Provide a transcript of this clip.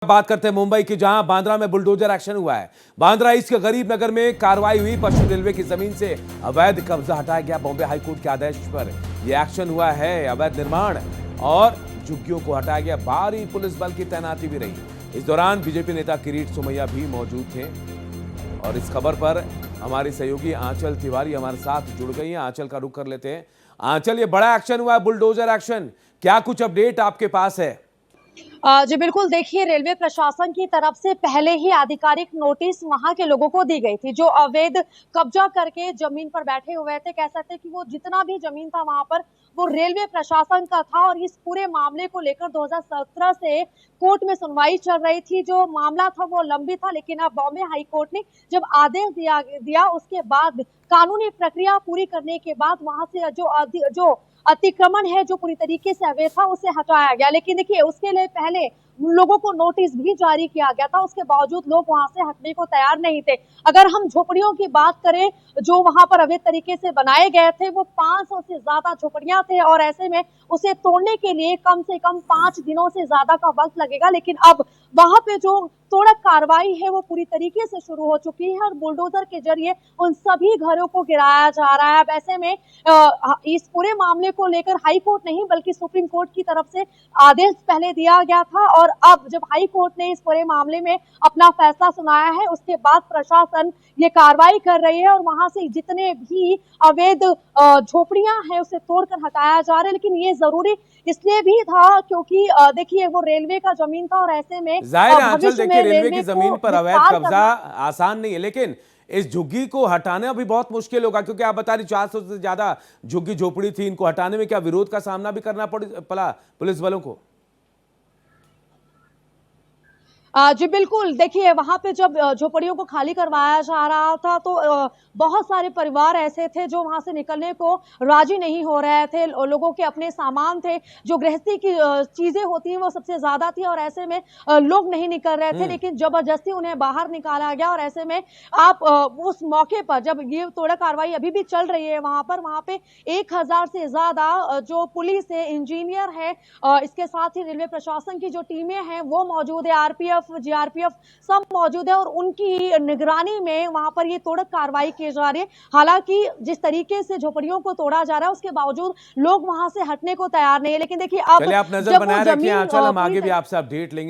बात करते हैं मुंबई की, जहां बांद्रा में बुलडोजर एक्शन हुआ है। बांद्रा ईस्ट के गरीब नगर में कार्रवाई हुई। पश्चिम रेलवे की जमीन से अवैध कब्जा हटाया गया। बॉम्बे हाईकोर्ट के आदेश पर यह एक्शन हुआ है। अवैध निर्माण और झुग्गियों को हटाया गया। भारी पुलिस बल की तैनाती भी रही। इस दौरान बीजेपी नेता किरीट सोमैया भी मौजूद थे। और इस खबर पर हमारी सहयोगी आंचल तिवारी हमारे साथ जुड़ गई हैं। आंचल का रुख कर लेते हैं। आंचल, ये बड़ा एक्शन हुआ है, बुलडोजर एक्शन, क्या कुछ अपडेट आपके पास है? जी बिल्कुल, देखिए रेलवे प्रशासन की तरफ से पहले ही आधिकारिक नोटिस वहां के लोगों को दी गई थी, जो अवैध कब्जा करके जमीन पर बैठे हुए थे। कह सकते हैं कि वो जितना भी जमीन था वहां पर वो रेलवे प्रशासन का था। और इस पूरे मामले को लेकर 2017 से कोर्ट में सुनवाई चल रही थी। जो मामला था वो लंबित था, लेकिन अब बॉम्बे हाई कोर्ट ने जब आदेश दिया उसके बाद कानूनी प्रक्रिया पूरी करने के बाद वहां से जो अतिक्रमण है, जो पूरी तरीके से अवैध था, उसे हटाया गया। लेकिन देखिए, उसके लिए पहले लोगों को नोटिस भी जारी किया गया था। उसके बावजूद लोग वहां से हटने को तैयार नहीं थे। अगर हम झोपड़ियों की बात करें जो वहां पर अवैध तरीके से बनाए गए थे, वो 500 से ज्यादा झोपड़ियां थे। और ऐसे में उसे तोड़ने के लिए कम से कम 5 दिनों से ज्यादा का वक्त लगेगा। लेकिन अब वहां पे जो तोड़क कार्रवाई है वो पूरी तरीके से शुरू हो चुकी है और बुलडोजर के जरिए उन सभी घरों को गिराया जा रहा है। अब ऐसे में इस पूरे मामले को लेकर हाई कोर्ट नहीं बल्कि सुप्रीम कोर्ट की तरफ से आदेश पहले दिया गया था। और अब जब हाई कोर्ट ने इस पूरे मामले में अपना फैसला सुनाया है, उसके बाद प्रशासन ये कार्रवाई कर रही है और वहां से जितने भी अवैध झोपड़ियां हैं उसे तोड़कर हटाया जा रहा है। लेकिन ये जरूरी इसलिए भी था क्योंकि देखिए वो रेलवे का जमीन था और ऐसे में जाहिर है आंचल, देखिए रेलवे की को जमीन पर अवैध विस्तार कब्जा करना आसान नहीं है, लेकिन इस झुग्गी को हटाना भी बहुत मुश्किल होगा, क्योंकि आप बता रही 400 से ज्यादा झुग्गी झोपड़ी थी। इनको हटाने में क्या विरोध का सामना भी करना पड़ा पुलिस बलों को? जी बिल्कुल, देखिए वहां पे जब झोपड़ियों को खाली करवाया जा रहा था तो बहुत सारे परिवार ऐसे थे जो वहां से निकलने को राजी नहीं हो रहे थे। लोगों के अपने सामान थे, जो गृहस्थी की चीजें होती हैं वो सबसे ज्यादा थी और ऐसे में लोग नहीं निकल रहे थे। लेकिन जबरदस्ती उन्हें बाहर निकाला गया। और ऐसे में आप उस मौके पर जब ये तोड़ा कार्रवाई अभी भी चल रही है वहां पे 1000 से ज्यादा जो पुलिस है, इंजीनियर है, इसके साथ ही रेलवे प्रशासन की जो टीमें हैं वो मौजूद है, आरपीएफ जीआरपीएफ सब मौजूद है और उनकी निगरानी में वहां पर ये तोड़क कार्रवाई की जा रही है। हालांकि जिस तरीके से झोपड़ियों को तोड़ा जा रहा है उसके बावजूद लोग वहां से हटने को तैयार नहीं है। लेकिन देखिए अब चलिए आप नजर बनाए रखिए आंचल, हम आगे भी आपसे अपडेट लेंगे।